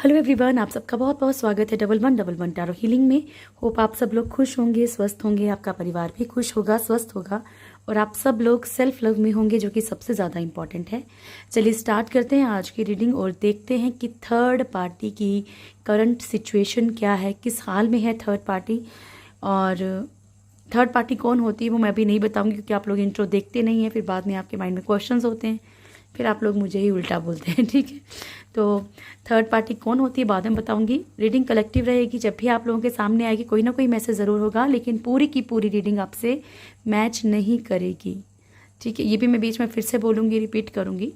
Hello everyone, आप सबका बहुत बहुत स्वागत है 1111 टैरो हीलिंग में। होप आप सब लोग खुश होंगे, स्वस्थ होंगे, आपका परिवार भी खुश होगा, स्वस्थ होगा और आप सब लोग सेल्फ लव में होंगे, जो कि सबसे ज़्यादा इंपॉर्टेंट है। चलिए स्टार्ट करते हैं आज की रीडिंग और देखते हैं कि थर्ड पार्टी की करंट सिचुएशन क्या है, किस हाल में है थर्ड पार्टी। और थर्ड पार्टी कौन होती है वो मैं अभी नहीं बताऊंगी, क्योंकि आप लोग इंट्रो देखते नहीं हैं, फिर बाद में आपके माइंड में क्वेश्चंस होते हैं, फिर आप लोग मुझे ही उल्टा बोलते हैं। ठीक है, तो थर्ड पार्टी कौन होती है बाद में बताऊंगी। रीडिंग कलेक्टिव रहेगी, जब भी आप लोगों के सामने आएगी कोई ना कोई मैसेज ज़रूर होगा, लेकिन पूरी की पूरी रीडिंग आपसे मैच नहीं करेगी। ठीक है, ये भी मैं बीच में फिर से बोलूँगी, रिपीट करूँगी।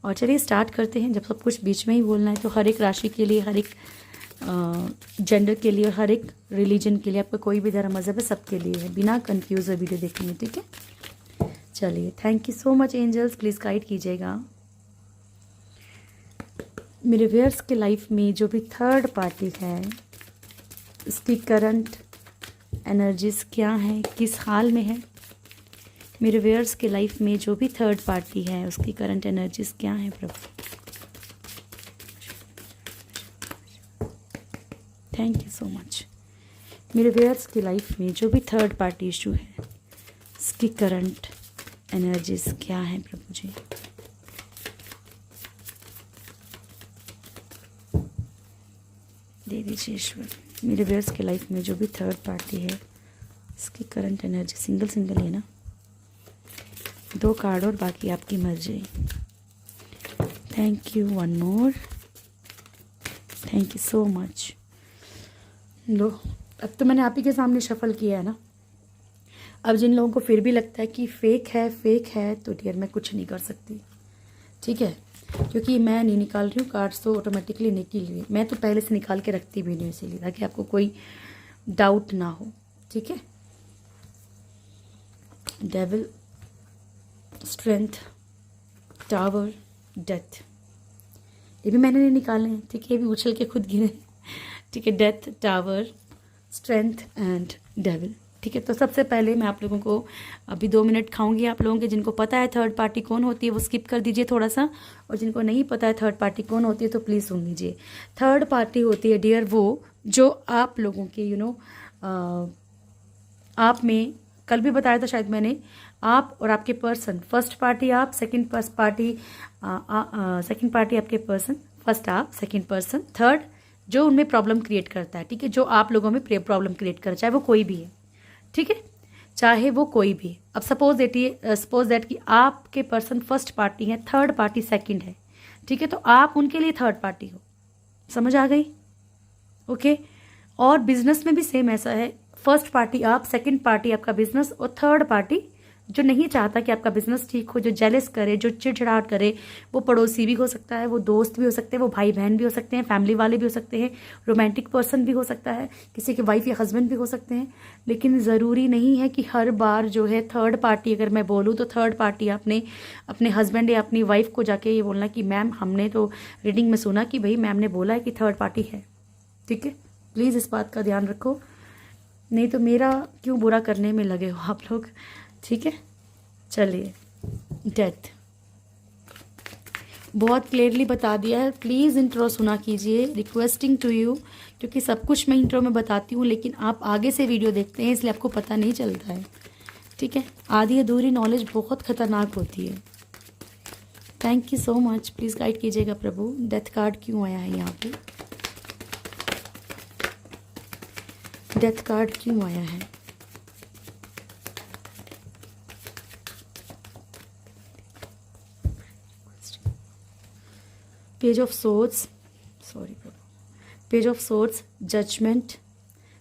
और चलिए स्टार्ट करते हैं। जब सब कुछ बीच में ही बोलना है तो हर एक राशि के लिए, हर एक जेंडर के लिए और हर एक रिलीजन के लिए, आपका कोई भी धर्म मजहब है, सबके लिए है, बिना कंफ्यूज वीडियो देखेंगे। ठीक है, चलिए thank you so much angels, please guide कीजिएगा। मेरे व्यूअर्स के लाइफ में जो भी थर्ड पार्टी है उसकी करंट एनर्जीज क्या है, किस हाल में है। मेरे व्यूअर्स के लाइफ में जो भी थर्ड पार्टी है उसकी करंट एनर्जीज क्या है प्रभु। Thank you so much. मेरे व्यूअर्स की लाइफ में जो भी थर्ड पार्टी इशू है उसकी करंट एनर्जीज क्या है प्रभु जी। दे दीजिए ईश्वर। मेरे व्यूअर्स के लाइफ में जो भी थर्ड पार्टी है उसकी करंट एनर्जी, सिंगल सिंगल है ना, 2 कार्ड और बाकी आपकी मर्जी। Thank you, one more, thank you so much. लो, अब तो मैंने आप ही के सामने शफल किया है ना। अब जिन लोगों को फिर भी लगता है कि फेक है तो डियर मैं कुछ नहीं कर सकती। ठीक है, क्योंकि मैं नहीं निकाल रही हूँ, कार्ड्स तो ऑटोमेटिकली निकल रही है। मैं तो पहले से निकाल के रखती भी नहीं, इसीलिए ताकि आपको कोई डाउट ना हो। ठीक है, डेविल, स्ट्रेंथ, टावर, डेथ, ये भी मैंने नहीं निकाले हैं। ठीक है, ये भी उछल के खुद गिरे। ठीक है, death, tower, strength and devil. ठीक है, तो सबसे पहले मैं आप लोगों को अभी 2 मिनट खाऊंगी। आप लोगों के जिनको पता है थर्ड पार्टी कौन होती है वो स्किप कर दीजिए थोड़ा सा, और जिनको नहीं पता है थर्ड पार्टी कौन होती है तो प्लीज़ सुन लीजिए। थर्ड पार्टी होती है डियर वो जो आप लोगों के आप में, कल भी बताया था शायद मैंने, आप और आपके पर्सन, फर्स्ट पार्टी आप, सेकंड पार्टी आपके पर्सन, फर्स्ट आप, सेकंड पर्सन, थर्ड जो उनमें प्रॉब्लम क्रिएट करता है। ठीक है, जो आप लोगों में प्रॉब्लम क्रिएट कर, चाहे वो कोई भी है। ठीक है, चाहे वो कोई भी। अब सपोज दैट कि आपके पर्सन फर्स्ट पार्टी है, थर्ड पार्टी सेकंड है। ठीक है, तो आप उनके लिए थर्ड पार्टी हो। समझ आ गई? ओके। और बिजनेस में भी सेम ऐसा है, फर्स्ट पार्टी आप, सेकंड पार्टी आपका बिजनेस, और थर्ड पार्टी जो नहीं चाहता कि आपका बिजनेस ठीक हो, जो जेलस करे, जो चिड़चिड़ाहट करे, वो पड़ोसी भी हो सकता है, वो दोस्त भी हो सकते हैं, वो भाई बहन भी हो सकते हैं, फैमिली वाले भी हो सकते हैं, रोमांटिक पर्सन भी हो सकता है, किसी के वाइफ या हस्बैंड भी हो सकते हैं। लेकिन ज़रूरी नहीं है कि हर बार जो है थर्ड पार्टी, अगर मैं बोलूँ तो थर्ड पार्टी आपने अपने हस्बैंड या अपनी वाइफ को जाके ये बोलना कि मैम हमने तो रीडिंग में सुना कि भाई मैम ने बोला है कि थर्ड पार्टी है। ठीक है, प्लीज़ इस बात का ध्यान रखो, नहीं तो मेरा क्यों बुरा करने में लगे हो आप लोग। ठीक है, चलिए डेथ बहुत क्लियरली बता दिया है। प्लीज़ इंट्रो सुना कीजिए, रिक्वेस्टिंग टू यू, क्योंकि सब कुछ मैं इंट्रो में बताती हूँ लेकिन आप आगे से वीडियो देखते हैं इसलिए आपको पता नहीं चलता है। ठीक है, आधी अधूरी नॉलेज बहुत खतरनाक होती है। Thank you so much, please guide कीजिएगा प्रभु। डेथ कार्ड क्यों आया है यहाँ पे? डेथ कार्ड क्यों आया है? Page of swords, page of swords, judgement,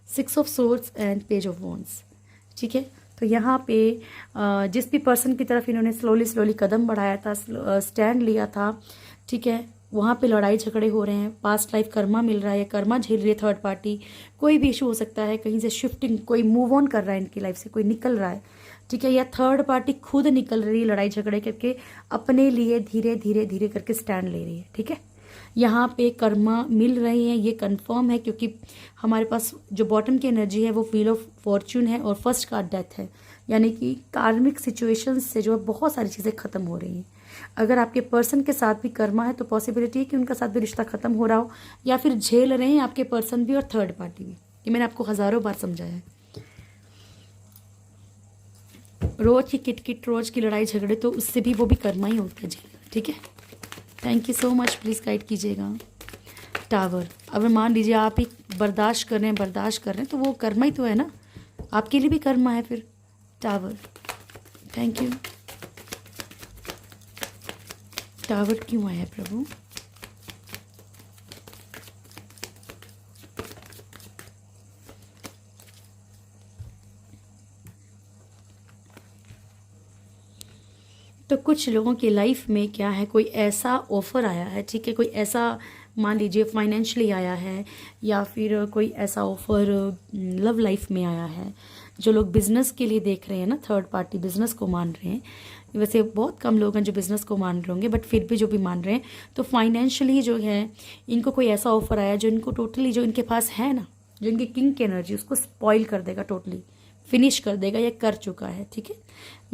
6 of swords and page of wands. ठीक है, तो यहाँ पे जिस भी पर्सन की तरफ इन्होंने स्लोली कदम बढ़ाया था, स्टैंड लिया था, ठीक है, वहाँ पे लड़ाई झगड़े हो रहे हैं, पास्ट लाइफ कर्मा मिल रहा है, कर्मा झेल रही है थर्ड पार्टी, कोई भी इशू हो सकता है, कहीं से शिफ्टिंग, कोई मूव ऑन कर रहा है इनकी लाइफ से, कोई निकल रहा है। ठीक है, या थर्ड पार्टी खुद निकल रही है लड़ाई झगड़े करके, अपने लिए धीरे धीरे करके स्टैंड ले रही है। ठीक है, यहाँ पे कर्मा मिल रहे हैं, ये कंफर्म है, क्योंकि हमारे पास जो बॉटम की एनर्जी है वो व्हील ऑफ फॉर्च्यून है और फर्स्ट कार्ड डेथ है, यानी कि कार्मिक सिचुएशंस से जो है बहुत सारी चीज़ें खत्म हो रही हैं। अगर आपके पर्सन के साथ भी कर्मा है तो पॉसिबिलिटी है कि उनका साथ भी रिश्ता खत्म हो रहा हो, या फिर झेल रहे हैं आपके पर्सन भी और थर्ड पार्टी भी। ये मैंने आपको हज़ारों बार समझाया है। रोज की किट रोज की लड़ाई झगड़े, तो उससे भी वो भी कर्मा ही होता है झेल। ठीक है, thank you so much, please guide कीजिएगा। टावर, अगर मान लीजिए आप ही बर्दाश्त कर रहे हैं तो वो कर्मा ही तो है ना, आपके लिए भी कर्मा है फिर। Tower, thank you. टावर क्यों आया प्रभु? तो कुछ लोगों की लाइफ में क्या है, कोई ऐसा ऑफर आया है, ठीक है, कोई ऐसा मान लीजिए फाइनेंशियली आया है, या फिर कोई ऐसा ऑफर लव लाइफ में आया है। जो लोग बिजनेस के लिए देख रहे हैं ना, थर्ड पार्टी बिजनेस को मान रहे हैं, वैसे बहुत कम लोग हैं जो बिजनेस को मान रहे होंगे, बट फिर भी जो भी मान रहे हैं, तो फाइनेंशियली जो है इनको कोई ऐसा ऑफर आया जो इनको टोटली, जो इनके पास है ना, जो इनकी किंग की एनर्जी उसको स्पॉइल कर देगा, टोटली फिनिश कर देगा, या कर चुका है। ठीक है,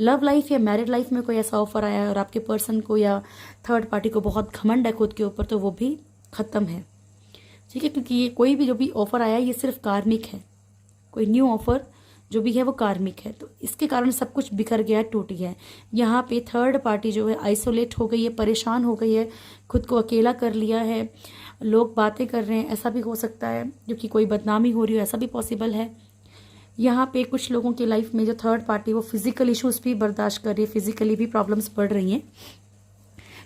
लव लाइफ या मैरिड लाइफ में कोई ऐसा ऑफर आया है और आपके पर्सन को या थर्ड पार्टी को बहुत घमंड है खुद के ऊपर, तो वो भी ख़त्म है। ठीक है, क्योंकि ये कोई भी जो भी ऑफर आया है ये सिर्फ कार्मिक है, कोई न्यू ऑफर जो भी है वो कार्मिक है, तो इसके कारण सब कुछ बिखर गया है, टूट गया है। यहाँ पे थर्ड पार्टी जो है आइसोलेट हो गई है, परेशान हो गई है, खुद को अकेला कर लिया है, लोग बातें कर रहे हैं, ऐसा भी हो सकता है, जो कि कोई बदनामी हो रही हो, ऐसा भी पॉसिबल है। यहाँ पे कुछ लोगों की लाइफ में जो थर्ड पार्टी वो फिजिकल इश्यूज भी बर्दाश्त कर रही है, फिजिकली भी प्रॉब्लम्स बढ़ रही हैं।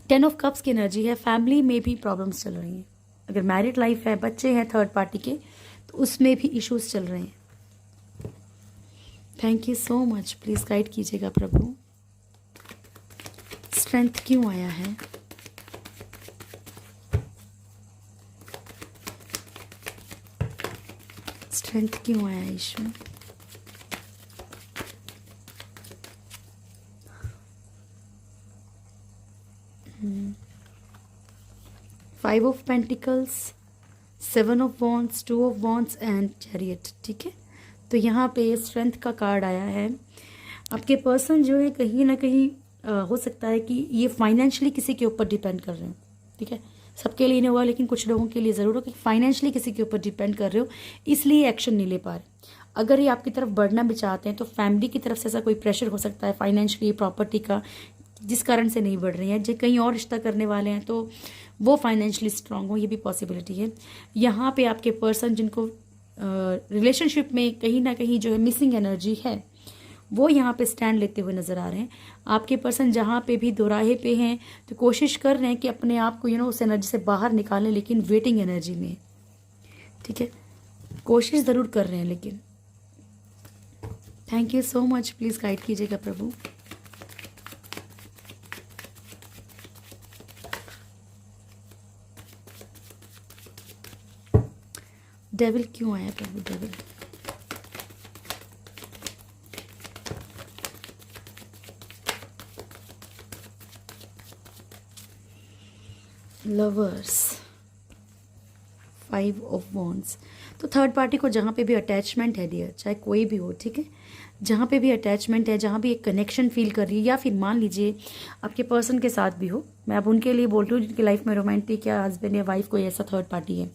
10 ऑफ कप्स की एनर्जी है, फैमिली में भी प्रॉब्लम्स चल रही हैं। अगर मैरिड लाइफ है, बच्चे हैं थर्ड पार्टी के, तो उसमें भी इश्यूज चल रहे हैं। Thank you so much, please guide कीजिएगा प्रभु। स्ट्रेंथ क्यों आया है? स्ट्रेंथ क्यों आया ईश्वर? Five of pentacles, 7 of wands, 2 of wands and chariot. ठीक है, तो यहाँ पे स्ट्रेंथ का कार्ड आया है। आपके पर्सन जो है कहीं ना कहीं हो सकता है कि ये फाइनेंशियली किसी के ऊपर डिपेंड कर रहे हैं। ठीक है, सबके लिए नहीं हुआ, लेकिन कुछ लोगों के लिए ज़रूर हो कि फाइनेंशियली किसी के ऊपर डिपेंड कर रहे हो, इसलिए एक्शन नहीं ले पा रहे। अगर ये आपकी तरफ बढ़ना भी चाहते हैं तो फैमिली की तरफ से ऐसा कोई प्रेशर हो सकता है फाइनेंशियली, प्रॉपर्टी का, जिस कारण से नहीं बढ़ रही हैं। जो कहीं और रिश्ता करने वाले हैं तो वो फाइनेंशियली स्ट्रांग हो, ये भी पॉसिबिलिटी है। यहाँ पे आपके पर्सन जिनको रिलेशनशिप में कहीं ना कहीं जो है मिसिंग एनर्जी है, वो यहाँ पे स्टैंड लेते हुए नज़र आ रहे हैं। आपके पर्सन जहाँ पे भी दोराहे पे हैं तो कोशिश कर रहे हैं कि अपने आप को उस एनर्जी से बाहर निकालें, लेकिन वेटिंग एनर्जी में। ठीक है, कोशिश ज़रूर कर रहे हैं लेकिन। Thank you so much, please guide कीजिएगा प्रभु। डेविल क्यों आया प्रभु? Devil, lovers, 5 of wands. तो थर्ड पार्टी को जहाँ पे भी अटैचमेंट है डियर, चाहे कोई भी हो, ठीक है, जहाँ पे भी अटैचमेंट है, जहाँ भी एक कनेक्शन फील कर रही है, या फिर मान लीजिए आपके पर्सन के साथ भी हो, मैं अब उनके लिए बोल रही हूँ जिनकी लाइफ में रोमांटिक या हस्बैंड या वाइफ कोई ऐसा थर्ड पार्टी है,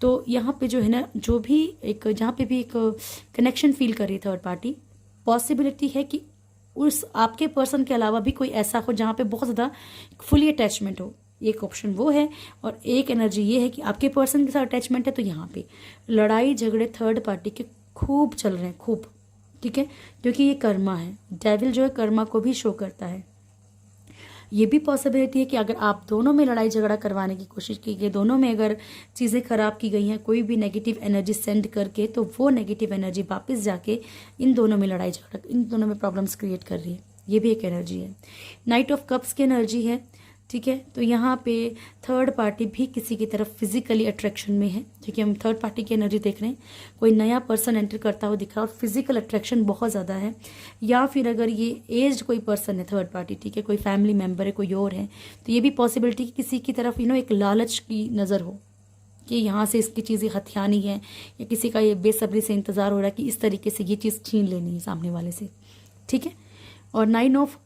तो यहाँ पे जो है ना, जो भी एक जहाँ पे भी एक कनेक्शन फील कर रही है थर्ड पार्टी, पॉसिबिलिटी है कि उस आपके पर्सन के अलावा भी कोई ऐसा हो जहाँ पे बहुत ज़्यादा फुली अटैचमेंट हो। एक ऑप्शन वो है, और एक एनर्जी ये है कि आपके पर्सन के साथ अटैचमेंट है, तो यहाँ पे लड़ाई झगड़े थर्ड पार्टी के खूब चल रहे हैं, खूब। ठीक है, क्योंकि ये कर्मा है, डेविल जो है कर्मा को भी शो करता है। ये भी पॉसिबिलिटी है कि अगर आप दोनों में लड़ाई झगड़ा करवाने की कोशिश की गई, दोनों में अगर चीज़ें खराब की गई हैं, कोई भी नेगेटिव एनर्जी सेंड करके, तो वो नेगेटिव एनर्जी वापस जाके इन दोनों में लड़ाई झगड़ा, इन दोनों में प्रॉब्लम्स क्रिएट कर रही है। ये भी एक एनर्जी है। नाइट ऑफ कप्स की एनर्जी है। ठीक है, तो यहाँ पे थर्ड पार्टी भी किसी की तरफ फिजिकली अट्रैक्शन में है। ठीक है, हम थर्ड पार्टी की एनर्जी देख रहे हैं, कोई नया पर्सन एंटर करता हुआ दिख रहा है और फिजिकल अट्रैक्शन बहुत ज़्यादा है। या फिर अगर ये एज्ड कोई पर्सन है थर्ड पार्टी, ठीक है, कोई फैमिली मेम्बर है, कोई और है, तो ये भी पॉसिबिलिटी कि किसी की तरफ एक लालच की नज़र हो कि यहाँ से इसकी चीज़ें हथियानी है, या किसी का ये बेसब्री से इंतज़ार हो रहा है कि इस तरीके से ये चीज़ छीन लेनी है सामने वाले से। ठीक है, और 9 ऑफ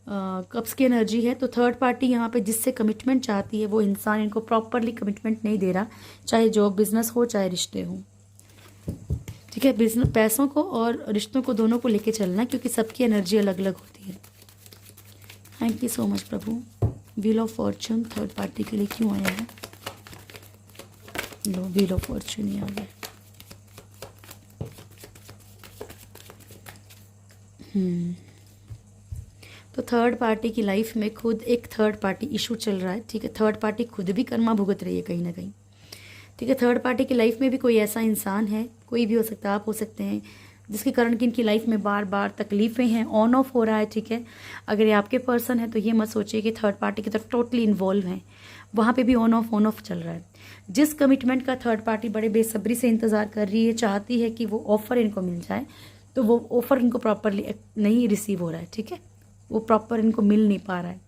कप्स की एनर्जी है, तो थर्ड पार्टी यहाँ पे जिससे कमिटमेंट चाहती है वो इंसान इनको प्रॉपरली कमिटमेंट नहीं दे रहा, चाहे जॉब बिजनेस हो चाहे रिश्ते हो। ठीक है, बिजनेस पैसों को और रिश्तों को दोनों को लेके चलना, क्योंकि सबकी एनर्जी अलग अलग होती है। Thank you so much Prabhu. Wheel of Fortune third party के लिए क्यों आया है? लो, व्हील ऑफ फॉर्चून ही आ गया। तो थर्ड पार्टी की लाइफ में खुद एक थर्ड पार्टी इशू चल रहा है। ठीक है, थर्ड पार्टी खुद भी कर्मा भुगत रही है कहीं ना कहीं। ठीक है, थर्ड पार्टी की लाइफ में भी कोई ऐसा इंसान है, कोई भी हो सकता है, आप हो सकते हैं, जिसके कारण कि इनकी लाइफ में बार बार तकलीफ़ें हैं, ऑन ऑफ हो रहा है। ठीक है, अगर ये आपके पर्सन है तो ये मत सोचिए कि थर्ड पार्टी की तरफ टोटली इन्वॉल्व हैं, वहाँ पे भी ऑन ऑफ चल रहा है। जिस कमिटमेंट का थर्ड पार्टी बड़े बेसब्री से इंतज़ार कर रही है, चाहती है कि वो ऑफ़र इनको मिल जाए, तो वो ऑफ़र इनको प्रॉपरली नहीं रिसीव हो रहा है। ठीक है, वो प्रॉपर इनको मिल नहीं पा रहा है,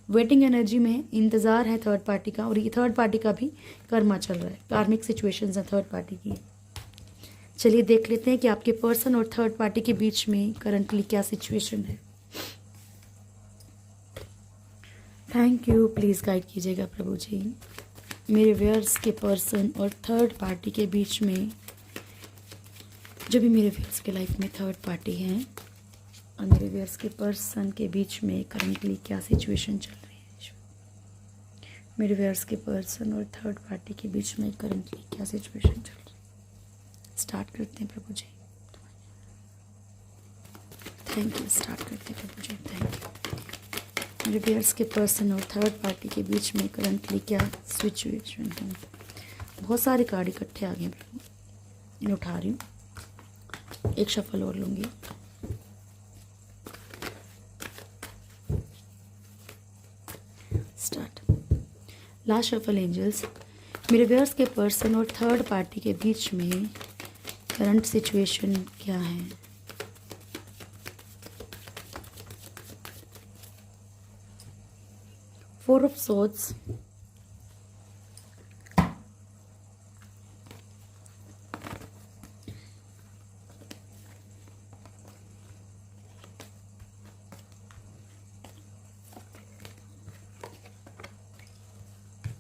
वेटिंग एनर्जी में इंतज़ार है थर्ड पार्टी का, और ये थर्ड पार्टी का भी कर्मा चल रहा है, कार्मिक सिचुएशंस है थर्ड पार्टी की। चलिए देख लेते हैं कि आपके पर्सन और थर्ड पार्टी के बीच में करंटली क्या सिचुएशन है। थैंक यू, प्लीज़ गाइड कीजिएगा प्रभु जी। मेरे व्यूअर्स के पर्सन और थर्ड पार्टी के बीच में, जो भी मेरे व्यूअर्स के लाइफ में थर्ड पार्टी हैं और मेरे व्यूअर्स के पर्सन के बीच में करंटली क्या सिचुएशन चल रही है। मेरे व्यूअर्स के पर्सन और थर्ड पार्टी के बीच में करंटली क्या सिचुएशन चल रही है। स्टार्ट करते हैं प्रभु जी। थैंक यू, स्टार्ट करते हैं प्रभु जी। Thank you. मेरे व्यूअर्स के पर्सन और थर्ड पार्टी के बीच में करंटली क्या सिचुएशन है। बहुत सारे कार्ड इकट्ठे आ गए प्रभु, इन्हें उठा रही हूँ, एक शफल और लूँगी। स्टार्ट। Last shuffle angels. मेरे व्यूअर्स के पर्सन और थर्ड पार्टी के बीच में करंट सिचुएशन क्या है। फोर ऑफ सोर्ड्स,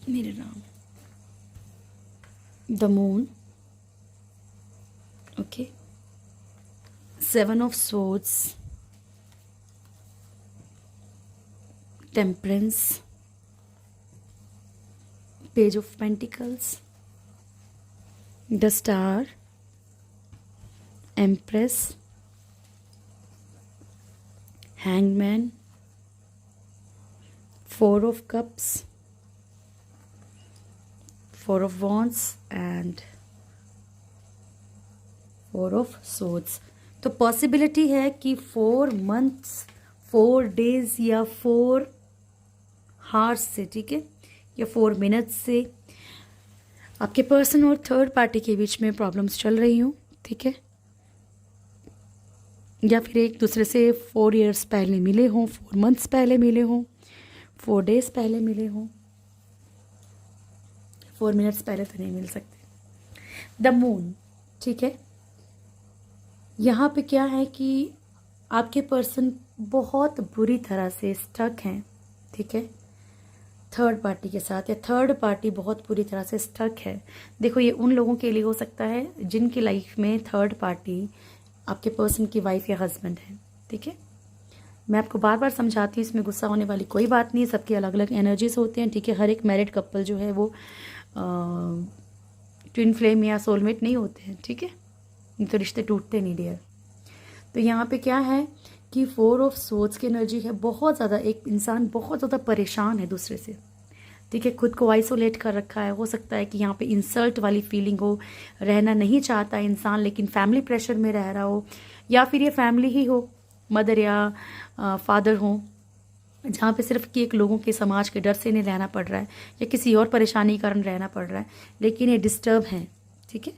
मेरे Ram, the moon, okay, seven of swords, temperance, page of pentacles, the star, empress, hangman, four of cups, four of wands and four of swords. तो possibility है कि 4 months 4 days या 4 horse से, ठीक है, या 4 minutes से आपके पर्सन और थर्ड पार्टी के बीच में प्रॉब्लम्स चल रही हूँ। ठीक है, या फिर एक दूसरे से 4 ईयर्स पहले मिले हों, 4 मंथ्स पहले मिले हों, 4 डेज पहले मिले हों, 4 मिनट्स पहले तो नहीं मिल सकते। द मून, ठीक है, यहाँ पे क्या है कि आपके पर्सन बहुत बुरी तरह से स्टक हैं। ठीक है, थर्ड पार्टी के साथ, या थर्ड पार्टी बहुत बुरी तरह से स्टक है। देखो, ये उन लोगों के लिए हो सकता है जिनकी लाइफ में थर्ड पार्टी आपके पर्सन की वाइफ या हस्बैंड है। ठीक है, मैं आपको बार बार समझाती हूँ, इसमें गुस्सा होने वाली कोई बात नहीं है, सबकी अलग अलग एनर्जीज होते हैं। ठीक है, हर एक मैरिड कपल जो है वो ट्विन फ्लेम या सोलमेट नहीं होते हैं। ठीक है, ये तो रिश्ते टूटते नहीं डियर। तो यहाँ पे क्या है कि 4 ऑफ सोर्ड्स की एनर्जी है, बहुत ज़्यादा एक इंसान बहुत ज़्यादा परेशान है दूसरे से। ठीक है, खुद को आइसोलेट कर रखा है। हो सकता है कि यहाँ पे इंसल्ट वाली फीलिंग हो, रहना नहीं चाहता इंसान लेकिन फैमिली प्रेशर में रह रहा हो, या फिर ये फैमिली ही हो, मदर या फादर हो, जहाँ पे सिर्फ कि एक लोगों के समाज के डर से इन्हें रहना पड़ रहा है या किसी और परेशानी के कारण रहना पड़ रहा है, लेकिन ये डिस्टर्ब हैं। ठीक है,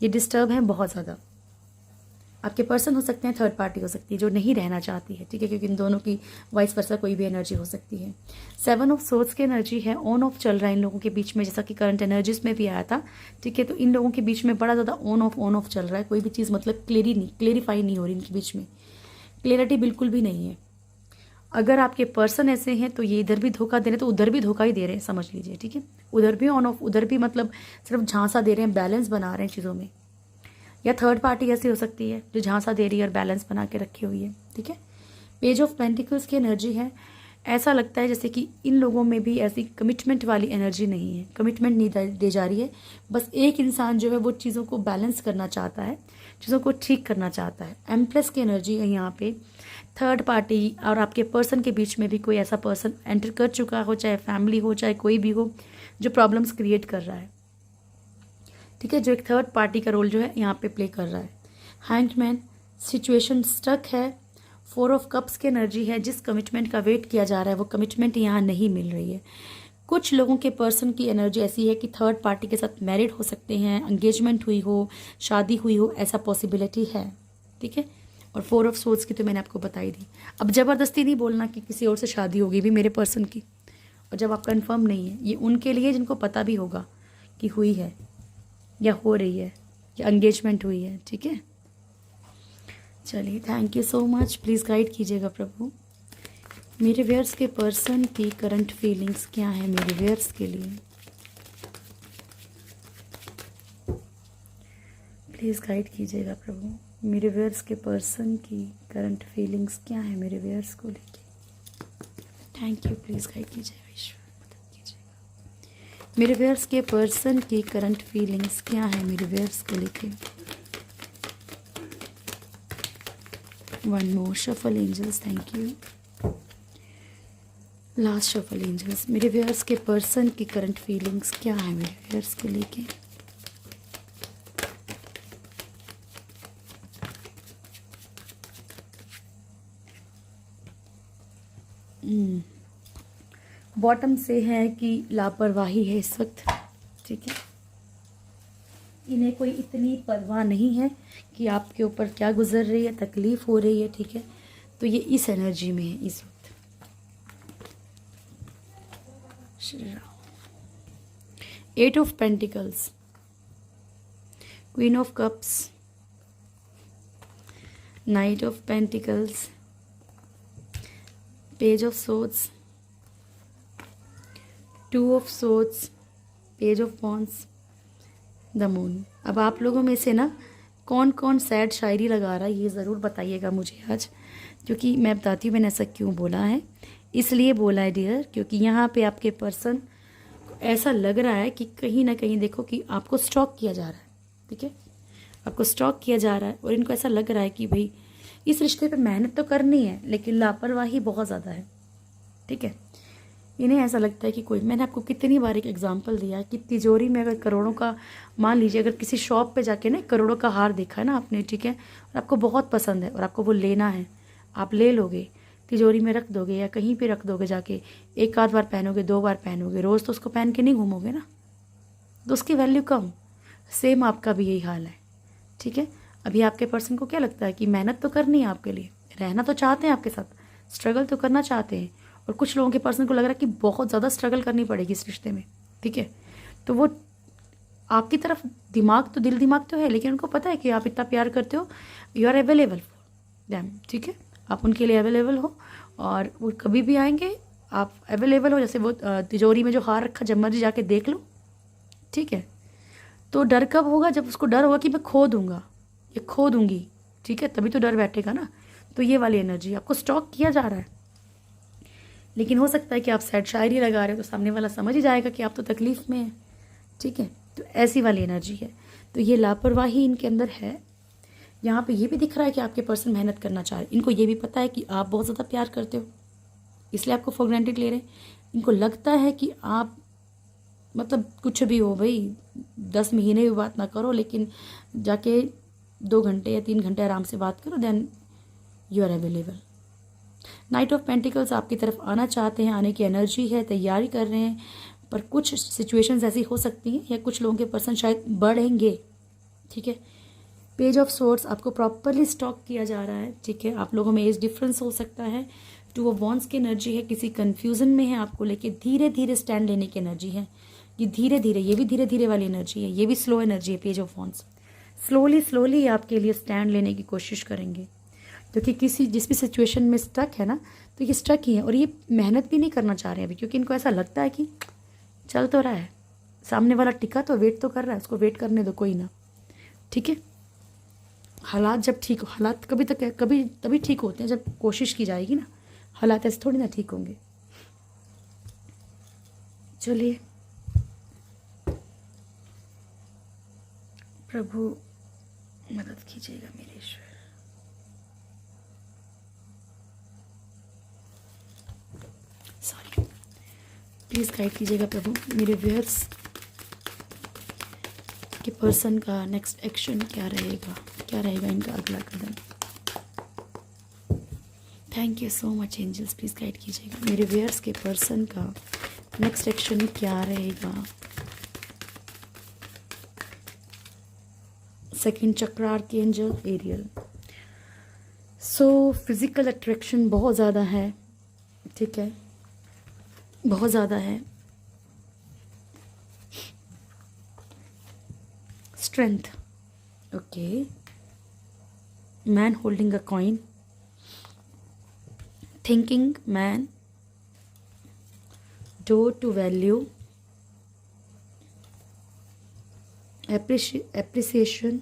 ये डिस्टर्ब हैं बहुत ज़्यादा। आपके पर्सन हो सकते हैं, थर्ड पार्टी हो सकती है जो नहीं रहना चाहती है। ठीक है, क्योंकि इन दोनों की वाइस वर्सा कोई भी एनर्जी हो सकती है। 7 ऑफ सोर्ड्स की एनर्जी है, ऑन ऑफ चल रहा है इन लोगों के बीच में, जैसा कि करंट एनर्जीज में भी आया था। ठीक है, तो इन लोगों के बीच में बड़ा ज़्यादा ऑन ऑफ चल रहा है। कोई भी चीज़ मतलब क्लियरिफाई नहीं हो रही इनके बीच में, क्लियरिटी बिल्कुल भी नहीं है। अगर आपके पर्सन ऐसे हैं तो ये इधर भी धोखा दे रहे हैं तो उधर भी धोखा ही दे रहे हैं, समझ लीजिए, ठीक है। उधर भी ऑन ऑफ, उधर भी मतलब सिर्फ झांसा दे रहे हैं, बैलेंस बना रहे हैं चीज़ों में। या थर्ड पार्टी ऐसी हो सकती है जो झांसा दे रही है और बैलेंस बना के रखी हुई है, ठीक है। पेज ऑफ पेंटिकल्स की एनर्जी है, ऐसा लगता है जैसे कि इन लोगों में भी ऐसी कमिटमेंट वाली एनर्जी नहीं है, कमिटमेंट नहीं दे जा रही है। बस एक इंसान जो है वो चीज़ों को बैलेंस करना चाहता है, चीज़ों को ठीक करना चाहता है। एम्प्रेस की एनर्जी है यहाँ पे। थर्ड पार्टी और आपके पर्सन के बीच में भी कोई ऐसा पर्सन एंटर कर चुका हो, चाहे फैमिली हो चाहे कोई भी हो, जो प्रॉब्लम्स क्रिएट कर रहा है, ठीक है, जो एक थर्ड पार्टी का रोल जो है यहाँ पे प्ले कर रहा है। हैंगमैन, सिचुएशन स्टक है। 4 ऑफ कप्स की एनर्जी है, जिस कमिटमेंट का वेट किया जा रहा है वो कमिटमेंट यहाँ नहीं मिल रही है। कुछ लोगों के पर्सन की एनर्जी ऐसी है कि थर्ड पार्टी के साथ मैरिड हो सकते हैं, एंगेजमेंट हुई हो, शादी हुई हो, ऐसा पॉसिबिलिटी है, ठीक है। और 4 ऑफ सोर्ड्स की तो मैंने आपको बताई दी। अब ज़बरदस्ती नहीं बोलना कि किसी और से शादी होगी भी मेरे पर्सन की, और जब आप कंफर्म नहीं है, ये उनके लिए जिनको पता भी होगा कि हुई है या हो रही है या एंगेजमेंट हुई है, ठीक है। चलिए, thank you so much. Please guide कीजिएगा प्रभु, मेरे व्यूअर्स के पर्सन की करंट फीलिंग्स क्या है मेरे व्यूअर्स के लिए। प्लीज़ गाइड कीजिएगा प्रभु, मेरे व्यूअर्स के पर्सन की करंट फीलिंग्स क्या है मेरे व्यूअर्स को लेके। थैंक यू, प्लीज़ गाइड कीजिएगा ईश्वर, मदद कीजिएगा। मेरे व्यूअर्स के पर्सन की करंट फीलिंग्स क्या है मेरे व्यूअर्स को लेके। One more shuffle angels, thank you. Last shuffle angels, मेरे व्यूअर्स के पर्सन की करंट फीलिंग्स क्या है मेरे व्यूअर्स को लेके। बॉटम से है कि लापरवाही है इस वक्त, ठीक है। इन्हें कोई इतनी परवाह नहीं है कि आपके ऊपर क्या गुजर रही है, तकलीफ हो रही है, ठीक है। तो ये इस एनर्जी में है इस वक्त। Shri Ram. 8 of pentacles, queen of cups, night of pentacles, page of swords, 2 of swords, page of wands, the moon. अब आप लोगों में से ना कौन कौन सैड शायरी लगा रहा है ये ज़रूर बताइएगा मुझे आज, क्योंकि मैं बताती हूँ मैंने ऐसा क्यों बोला है। इसलिए बोला है डियर, क्योंकि यहाँ पे आपके पर्सन ऐसा लग रहा है कि कहीं ना कहीं देखो कि आपको स्टॉक किया जा रहा है, ठीक है, आपको स्टॉक किया जा रहा है। और इनको ऐसा लग रहा है कि भाई इस रिश्ते पे मेहनत तो करनी है लेकिन लापरवाही बहुत ज़्यादा है, ठीक है। इन्हें ऐसा लगता है कि कोई, मैंने आपको कितनी बार एक एग्जांपल दिया कि तिजोरी में अगर करोड़ों का, मान लीजिए अगर किसी शॉप पे जाके ना करोड़ों का हार देखा है ना आपने, ठीक है, और आपको बहुत पसंद है और आपको वो लेना है, आप ले लोगे, तिजोरी में रख दोगे या कहीं पे रख दोगे जाके, एक आध बार पहनोगे, 2 बार पहनोगे, रोज़ तो उसको पहन के नहीं घूमोगे ना, तो उसकी वैल्यू कम। सेम आपका भी यही हाल है, ठीक है। अभी आपके पर्सन को क्या लगता है कि मेहनत तो करनी है आपके लिए, रहना तो चाहते हैं आपके साथ, स्ट्रगल तो करना चाहते हैं, और कुछ लोगों के पर्सन को लग रहा है कि बहुत ज़्यादा स्ट्रगल करनी पड़ेगी इस रिश्ते में, ठीक है। तो वो आपकी तरफ दिमाग तो, दिल दिमाग तो है, लेकिन उनको पता है कि आप इतना प्यार करते हो, you are available for them, ठीक है, आप उनके लिए अवेलेबल हो और वो कभी भी आएंगे, आप अवेलेबल हो। जैसे वो तिजोरी में जो हार रखा, जब मर्जी जाके देख लो, ठीक है। तो डर कब होगा, जब उसको डर होगा कि मैं खो दूंगा या खो दूंगी, ठीक है, तभी तो डर बैठेगा ना। तो ये वाली एनर्जी आपको स्टॉक किया जा रहा है, लेकिन हो सकता है कि आप सैड शायरी लगा रहे हो तो सामने वाला समझ ही जाएगा कि आप तो तकलीफ में हैं, ठीक है। तो ऐसी वाली एनर्जी है। तो ये लापरवाही इनके अंदर है। यहाँ पे ये भी दिख रहा है कि आपके पर्सन मेहनत करना चाह रहे हैं, इनको ये भी पता है कि आप बहुत ज़्यादा प्यार करते हो, इसलिए आपको फॉर ग्रांटेड ले रहे हैं। इनको लगता है कि आप, मतलब कुछ भी हो भाई, 10 महीने भी बात ना करो, लेकिन जाके 2 घंटे या 3 घंटे आराम से बात करो, then you are available. Knight of pentacles आपकी तरफ आना चाहते हैं, आने की एनर्जी है, तैयारी कर रहे हैं, पर कुछ सिचुएशंस ऐसी हो सकती हैं या कुछ लोगों के पर्सन शायद बढ़ेंगे, ठीक है। पेज ऑफ सोर्ड्स आपको प्रॉपरली स्टॉक किया जा रहा है, ठीक है। आप लोगों में एज डिफरेंस हो सकता है। 2 ऑफ वॉन्ड्स की एनर्जी है, किसी कन्फ्यूजन में है, आपको लेके धीरे धीरे स्टैंड लेने की एनर्जी है। ये धीरे धीरे, ये भी धीरे धीरे वाली एनर्जी है, ये भी स्लो एनर्जी है। Page of wands slowly slowly आपके लिए स्टैंड लेने की कोशिश करेंगे। क्योंकि किसी जिस भी सिचुएशन में स्टक है ना, तो ये स्टक ही है और ये मेहनत भी नहीं करना चाह रहे हैं अभी, क्योंकि इनको ऐसा लगता है कि चल तो रहा है, सामने वाला टिका तो वेट तो कर रहा है, उसको वेट करने दो कोई ना, ठीक है। हालात जब ठीक, हालात कभी तक कभी तभी ठीक होते हैं जब कोशिश की जाएगी ना, हालात ऐसे थोड़ी ना ठीक होंगे। चलिए, प्रभु मदद कीजिएगा मेरे ईश्वर। सॉरी, प्लीज़ गाइड कीजिएगा प्रभु मेरे व्यूअर्स के पर्सन का नेक्स्ट एक्शन क्या रहेगा, क्या रहेगा इनका अगला कदम। Thank you so much angels, please guide कीजिएगा मेरे व्यूअर्स के पर्सन का नेक्स्ट एक्शन क्या रहेगा। Second chakra archangel Ariel. So physical attraction बहुत ज़्यादा है, ठीक है, बहुत ज़्यादा है। Strength, okay, man holding a coin, thinking man, door to value, appreciation,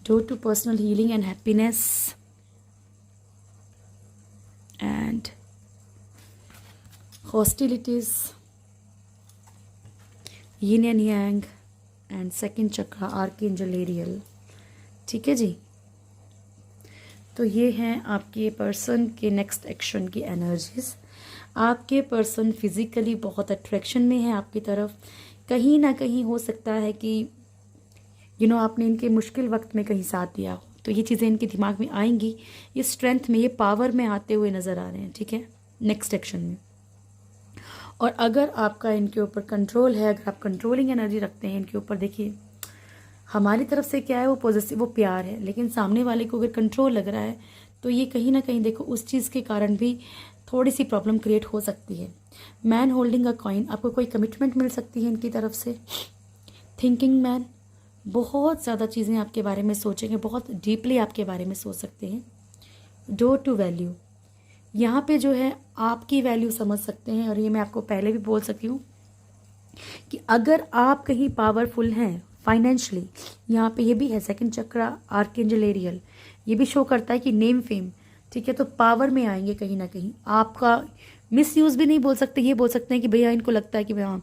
door to personal healing and happiness, and hostilities, yin and yang, and second chakra archangel Ariel। ठीक है जी, तो ये हैं आपके पर्सन के नेक्स्ट एक्शन की energies. आपके person physically बहुत अट्रैक्शन में है आपकी तरफ। कहीं ना कहीं हो सकता है कि आपने इनके मुश्किल वक्त में कहीं साथ दिया हो, तो ये चीज़ें इनके दिमाग में आएंगी, ये स्ट्रेंथ में, ये पावर में आते हुए नज़र आ रहे हैं, ठीक है, नेक्स्ट एक्शन में। और अगर आपका इनके ऊपर कंट्रोल है, अगर आप कंट्रोलिंग एनर्जी रखते हैं इनके ऊपर, देखिए हमारी तरफ से क्या है, वो पॉजिटिव, वो प्यार है, लेकिन सामने वाले को अगर कंट्रोल लग रहा है तो ये कहीं ना कहीं देखो उस चीज़ के कारण भी थोड़ी सी प्रॉब्लम क्रिएट हो सकती है। मैन होल्डिंग अ कॉइन, आपको कोई कमिटमेंट मिल सकती है इनकी तरफ से। थिंकिंग मैन, बहुत ज़्यादा चीज़ें आपके बारे में सोचेंगे, बहुत डीपली आपके बारे में सोच सकते हैं। डोर टू वैल्यू, यहाँ पे जो है आपकी वैल्यू समझ सकते हैं, और ये मैं आपको पहले भी बोल सकती हूँ कि अगर आप कहीं पावरफुल हैं फाइनेंशियली, यहाँ पे ये भी है सेकंड चक्र आर्कएंजल एरियल, ये भी शो करता है कि नेम फेम, ठीक है, तो पावर में आएंगे कहीं ना कहीं। आपका मिसयूज़ भी नहीं बोल सकते, ये बोल सकते हैं कि भैया इनको लगता है कि भैया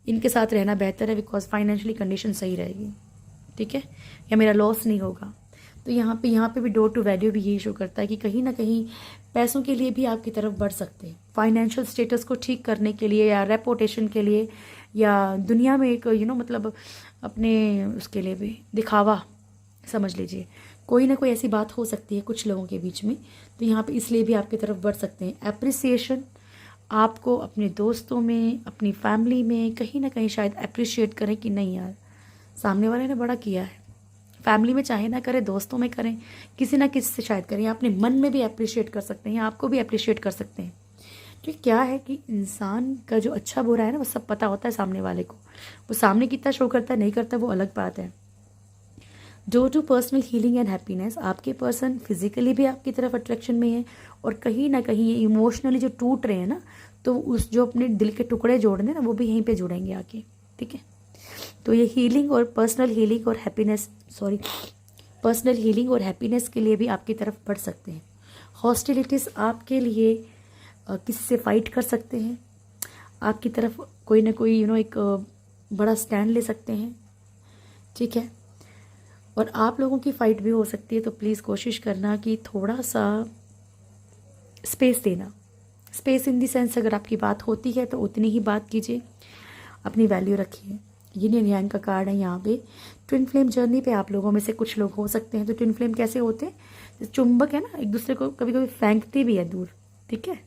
इनके साथ रहना बेहतर है बिकॉज फाइनेंशियली कंडीशन सही रहेगी, ठीक है, या मेरा लॉस नहीं होगा। तो यहाँ पे भी डोर टू वैल्यू भी यही शो करता है कि कहीं ना कहीं पैसों के लिए भी आपकी तरफ बढ़ सकते हैं, फाइनेंशियल स्टेटस को ठीक करने के लिए, या रेपुटेशन के लिए, या दुनिया में एक मतलब अपने उसके लिए भी दिखावा समझ लीजिए, कोई ना कोई ऐसी बात हो सकती है कुछ लोगों के बीच में, तो यहाँ पे इसलिए भी आपकी तरफ बढ़ सकते हैं। एप्रिसिएशन, आपको अपने दोस्तों में, अपनी फैमिली में कहीं ना कहीं शायद अप्रिशिएट करें कि नहीं यार सामने वाले ने बड़ा किया है। फैमिली में चाहे ना करें, दोस्तों में करें, किसी ना किसी से शायद करें, अपने मन में भी अप्रिशिएट कर सकते हैं, आपको भी अप्रिशिएट कर सकते हैं। क्योंकि क्या है कि इंसान का जो अच्छा बुरा है ना, वो सब पता होता है सामने वाले को, वो सामने कितना शो करता है नहीं करता वो अलग बात है। Door to personal healing and happiness, आपके पर्सन फिजिकली भी आपकी तरफ अट्रैक्शन में है, और कहीं ना कहीं ये इमोशनली जो टूट रहे हैं ना, तो उस जो अपने दिल के टुकड़े जोड़ने ना, वो भी यहीं पे जुड़ेंगे आके, ठीक है। तो ये हीलिंग और पर्सनल हीलिंग और हैप्पीनेस, पर्सनल हीलिंग और हैप्पीनेस के लिए भी आपकी तरफ बढ़ सकते हैं। हॉस्टिलिटीज़, आपके लिए किसी से फाइट कर सकते हैं, आपकी तरफ कोई ना कोई एक बड़ा स्टैंड ले सकते हैं, ठीक है। और आप लोगों की फ़ाइट भी हो सकती है, तो प्लीज़ कोशिश करना कि थोड़ा सा स्पेस देना। स्पेस इन दी सेंस, अगर आपकी बात होती है तो उतनी ही बात कीजिए, अपनी वैल्यू रखिए। ये न्याय का कार्ड है यहाँ पे। ट्विन फ्लेम जर्नी पे आप लोगों में से कुछ लोग हो सकते हैं। तो ट्विन फ्लेम कैसे होते हैं, चुंबक है ना, एक दूसरे को कभी कभी फेंकते भी है दूर, ठीक है,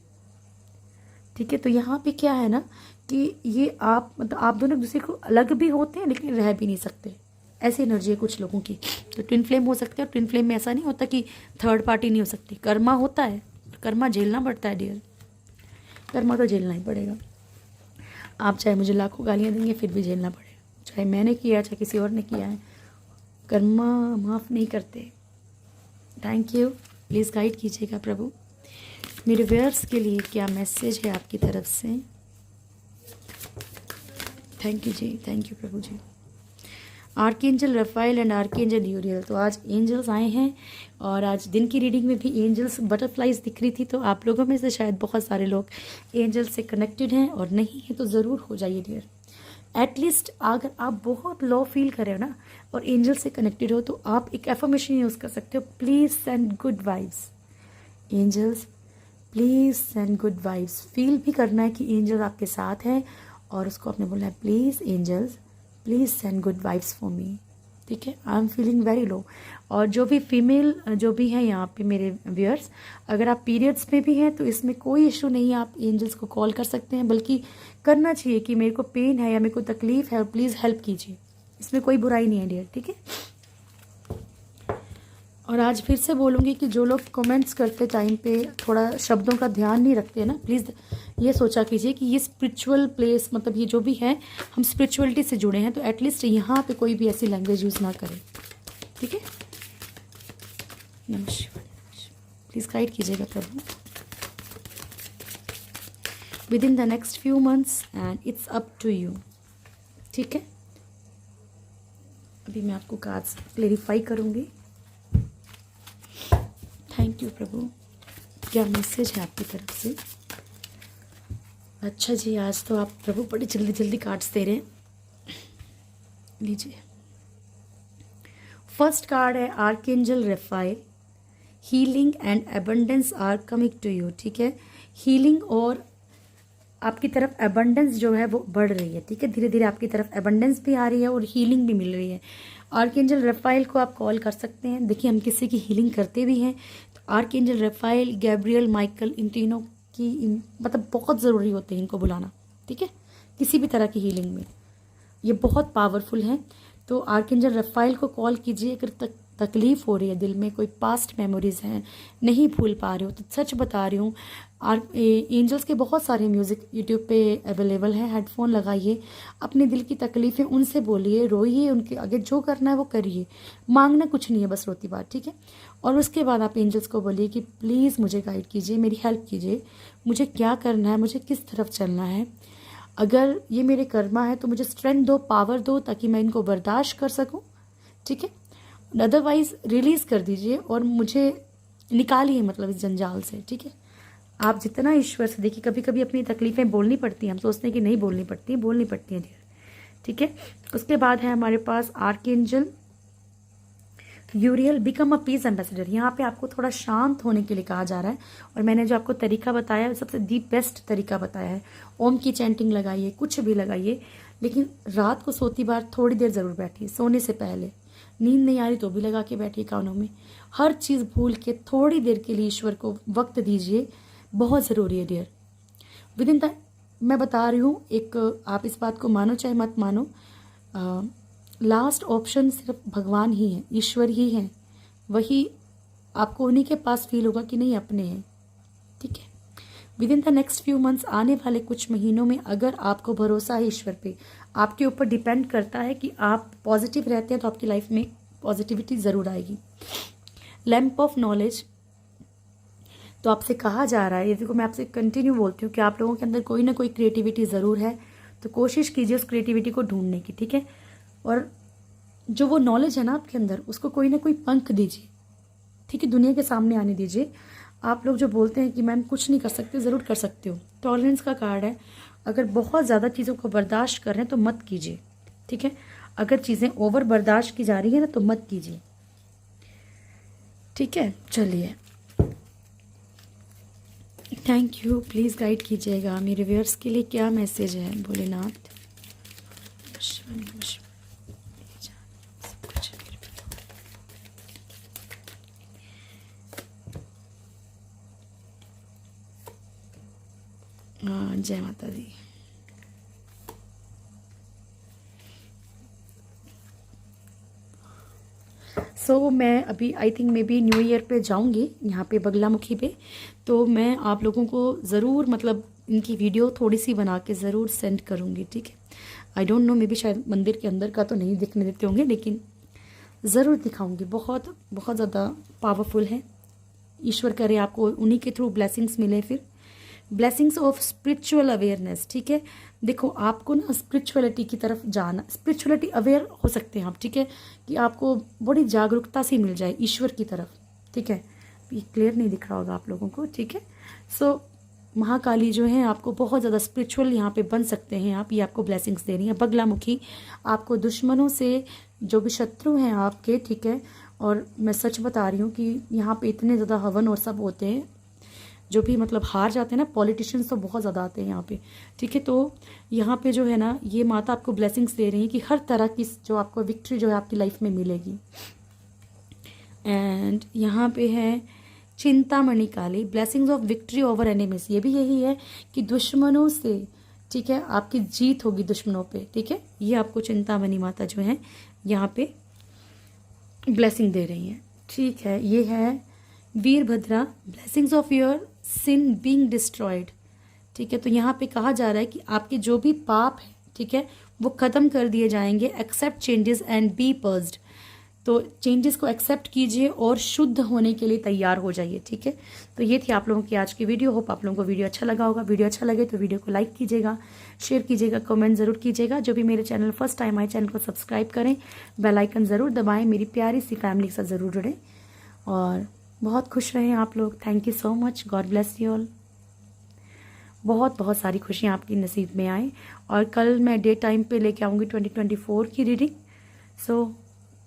ठीक है। तो यहाँ पे क्या है ना कि ये आप आप दोनों एक दूसरे को अलग भी होते हैं लेकिन रह भी नहीं सकते, ऐसी एनर्जी है कुछ लोगों की। तो ट्विन फ्लेम हो सकते हैं, और ट्विन फ्लेम में ऐसा नहीं होता कि थर्ड पार्टी नहीं हो सकती, कर्मा होता है, कर्मा झेलना पड़ता है डियर, कर्मा तो झेलना ही पड़ेगा। आप चाहे मुझे लाखों गालियाँ देंगे फिर भी झेलना पड़ेगा, चाहे मैंने किया चाहे किसी और ने किया है, कर्मा माफ़ नहीं करते। थैंक यू, प्लीज़ गाइड कीजिएगा प्रभु। मेरे व्यूअर्स के लिए क्या मैसेज है आपकी तरफ से? थैंक यू जी, थैंक यू प्रभु जी। Archangel Raphael and archangel Uriel, तो आज एंजल्स आए हैं और आज दिन की रीडिंग में भी एंजल्स बटरफ्लाइज दिख रही थी। तो आप लोगों में से शायद बहुत सारे लोग एंजल्स से कनेक्टेड हैं और नहीं है तो ज़रूर हो जाइए डियर। एटलीस्ट अगर आप बहुत लो फील कर रहे हो ना और एंजल से कनेक्टेड हो तो आप एक एफर्मेशन यूज़ कर सकते हो, please send good vibes. Angels please send good vibes. Feel भी करना है कि एंजल आपके साथ है और उसको आपने बोलना है please angels please send good vibes for me. ठीक है, I am feeling very low. और जो भी फीमेल जो भी हैं यहाँ पे मेरे व्यूअर्स, अगर आप पीरियड्स में भी हैं तो इसमें कोई इशू नहीं है, आप एंजल्स को कॉल कर सकते हैं, बल्कि करना चाहिए कि मेरे को पेन है या मेरे को तकलीफ है और प्लीज़ हेल्प कीजिए, इसमें कोई बुराई नहीं है डियर। ठीक है, और आज फिर से बोलूँगी कि जो लोग कमेंट्स करते टाइम पे थोड़ा शब्दों का ध्यान नहीं रखते हैं ना, प्लीज़ ये सोचा कीजिए कि ये स्पिरिचुअल प्लेस, मतलब ये जो भी है हम स्पिरिचुअलिटी से जुड़े हैं, तो एटलीस्ट यहाँ पे कोई भी ऐसी लैंग्वेज यूज़ ना करें। ठीक है, नमस्कार, प्लीज़ गाइड कीजिएगा प्रभु within the next few months and it's up to you. ठीक है, अभी मैं आपको कार्ड्स क्लेरिफाई करूँगी। थैंक यू प्रभु, क्या मैसेज है आपकी तरफ से? अच्छा जी, आज तो आप प्रभु बड़ी जल्दी जल्दी कार्ड्स दे रहे हैं। लीजिए, फर्स्ट कार्ड है archangel Raphael, healing and abundance are coming to you. ठीक है, हीलिंग और आपकी तरफ एबंडेंस जो है वो बढ़ रही है। ठीक है, धीरे धीरे आपकी तरफ एबंडेंस भी आ रही है और हीलिंग भी मिल रही है। आर्कएंजल रफाइल को आप कॉल कर सकते हैं। देखिए, हम किसी की हीलिंग करते भी हैं तो आर्कएंजल रफाइल, गैब्रियल, माइकल, इन तीनों की मतलब बहुत ज़रूरी होते हैं इनको बुलाना। ठीक है, किसी भी तरह की हीलिंग में ये बहुत पावरफुल हैं। तो आर्कएंजल रफाइल को कॉल कीजिए अगर तकलीफ़ हो रही है, दिल में कोई पास्ट मेमोरीज हैं, नहीं भूल पा रहे हो, तो सच बता रही हूँ, एंजल्स के बहुत सारे म्यूज़िक यूट्यूब पे अवेलेबल है। हेडफोन लगाइए, अपने दिल की तकलीफ़ें उनसे बोलिए, रोइए, उनके आगे जो करना है वो करिए, मांगना कुछ नहीं है, बस रोती बात। ठीक है, और उसके बाद आप एंजल्स को बोलिए कि प्लीज़ मुझे गाइड कीजिए, मेरी हेल्प कीजिए, मुझे क्या करना है, मुझे किस तरफ चलना है, अगर ये मेरे कर्मा है तो मुझे स्ट्रेंथ दो, पावर दो, ताकि मैं इनको बर्दाश्त कर सकूँ। ठीक है, अदरवाइज़ रिलीज़ कर दीजिए और मुझे निकालिए, मतलब इस जंजाल से। ठीक है, आप जितना ईश्वर से, देखिए कभी कभी अपनी तकलीफ़ें बोलनी पड़ती हैं, हम सोचते हैं कि नहीं बोलनी पड़ती हैं, बोलनी पड़ती हैं डियर। ठीक है, उसके बाद है हमारे पास archangel Uriel, become a peace ambassador. यहाँ पे आपको थोड़ा शांत होने के लिए कहा जा रहा है और मैंने जो आपको तरीका बताया है सबसे दी बेस्ट तरीका बताया है। ओम की चैंटिंग लगाइए, कुछ भी लगाइए, लेकिन रात को सोती बार थोड़ी देर ज़रूर बैठिए, सोने से पहले। नींद नहीं आ रही तो भी लगा के बैठिए कानों में। हर चीज़ भूल के थोड़ी देर के लिए ईश्वर को वक्त दीजिए, बहुत ज़रूरी है डियर। विद इन द, मैं बता रही हूँ, एक आप इस बात को मानो चाहे मत मानो, लास्ट ऑप्शन सिर्फ भगवान ही हैं, ईश्वर ही हैं, वही आपको उन्हीं के पास फील होगा कि नहीं अपने हैं। ठीक है, with in the next few months, आने वाले कुछ महीनों में, अगर आपको भरोसा है ईश्वर पे, आपके ऊपर डिपेंड करता है कि आप पॉजिटिव रहते हैं तो आपकी लाइफ में पॉजिटिविटी ज़रूर आएगी। लैम्प ऑफ नॉलेज, तो आपसे कहा जा रहा है, ये देखो मैं आपसे कंटिन्यू बोलती हूँ कि आप लोगों के अंदर कोई ना कोई क्रिएटिविटी ज़रूर है, तो कोशिश कीजिए उस क्रिएटिविटी को ढूंढने की। ठीक है, और जो वो नॉलेज है ना आपके अंदर, उसको कोई ना कोई पंख दीजिए। ठीक है, दुनिया के सामने आने दीजिए। आप लोग जो बोलते हैं कि मैम कुछ नहीं कर सकते, ज़रूर कर सकते हो। टॉलरेंस का कार्ड है, अगर बहुत ज़्यादा चीज़ों को बर्दाश्त कर रहे हैं तो मत कीजिए। ठीक है, अगर चीज़ें ओवर बर्दाश्त की जा रही है ना तो मत कीजिए। ठीक है, चलिए, थैंक यू, प्लीज़ गाइड कीजिएगा मेरे व्यूअर्स के लिए क्या मैसेज है भोलेनाथ। हाँ, जय माता दी। मैं अभी I think may be new year पे जाऊंगी यहाँ पे बगलामुखी पे, तो मैं आप लोगों को ज़रूर मतलब इनकी वीडियो थोड़ी सी बना के ज़रूर सेंड करूँगी। ठीक है, I don't know, may be शायद मंदिर के अंदर का तो नहीं दिखने देते होंगे, लेकिन ज़रूर दिखाऊंगी, बहुत बहुत ज़्यादा पावरफुल है। ईश्वर करे आपको उन्हीं के थ्रू ब्लेसिंग्स मिले। फिर ब्लेसिंग्स ऑफ स्पिरिचुअल अवेयरनेस, ठीक है। देखो आपको ना स्पिरिचुअलिटी की तरफ जाना, स्पिरिचुअलिटी अवेयर हो सकते हैं आप, ठीक है, कि आपको बड़ी जागरूकता सी मिल जाए ईश्वर की तरफ, ठीक है। ये क्लियर नहीं दिख रहा होगा आप लोगों को, ठीक है। सो महाकाली जो है आपको बहुत ज़्यादा स्पिरिचुअल यहाँ पे बन सकते हैं आप, ये आपको ब्लेसिंग्स दे रही है। बगलामुखी आपको दुश्मनों से, जो भी शत्रु हैं आपके, ठीक है, और मैं सच बता रही हूँ कि यहाँ पे इतने ज़्यादा हवन और सब होते हैं, जो भी मतलब हार जाते हैं ना पॉलिटिशियंस, तो बहुत ज़्यादा आते हैं यहाँ पे, ठीक है। तो यहाँ पे जो है ना ये माता आपको ब्लेसिंग्स दे रही है कि हर तरह की जो आपको विक्ट्री जो है आपकी लाइफ में मिलेगी। एंड यहाँ पे है Chintamani Kali, blessings of victory over enemies. ये भी यही है कि दुश्मनों से, ठीक है, आपकी जीत होगी दुश्मनों पे, ठीक है। ये आपको चिंतामणि माता जो है यहाँ पे ब्लेसिंग दे रही है, ठीक है। ये है Virabhadra, blessings of your sin being destroyed, ठीक है। तो यहाँ पे कहा जा रहा है कि आपके जो भी पाप है, ठीक है, वो ख़त्म कर दिए जाएंगे। Accept changes and be purged, तो चेंजेस को एक्सेप्ट कीजिए और शुद्ध होने के लिए तैयार हो जाइए, ठीक है। तो ये थी आप लोगों की आज की वीडियो। होप आप लोगों को वीडियो अच्छा लगा होगा। वीडियो अच्छा लगे तो वीडियो को लाइक कीजिएगा, शेयर कीजिएगा, कमेंट ज़रूर कीजिएगा। जो भी मेरे चैनल फर्स्ट टाइम आए, चैनल को सब्सक्राइब करें, बेल आइकन ज़रूर दबाएं, मेरी प्यारी सी फैमिली के साथ ज़रूर जुड़ें और बहुत खुश रहें आप लोग। Thank you so much, God bless you all. बहुत बहुत सारी खुशियाँ आपकी नसीब में आए। और कल मैं डे टाइम पे लेके आऊँगी 2024 की रीडिंग, सो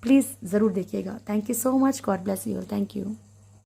प्लीज़ ज़रूर देखिएगा। Thank you so much, God bless you all, thank you.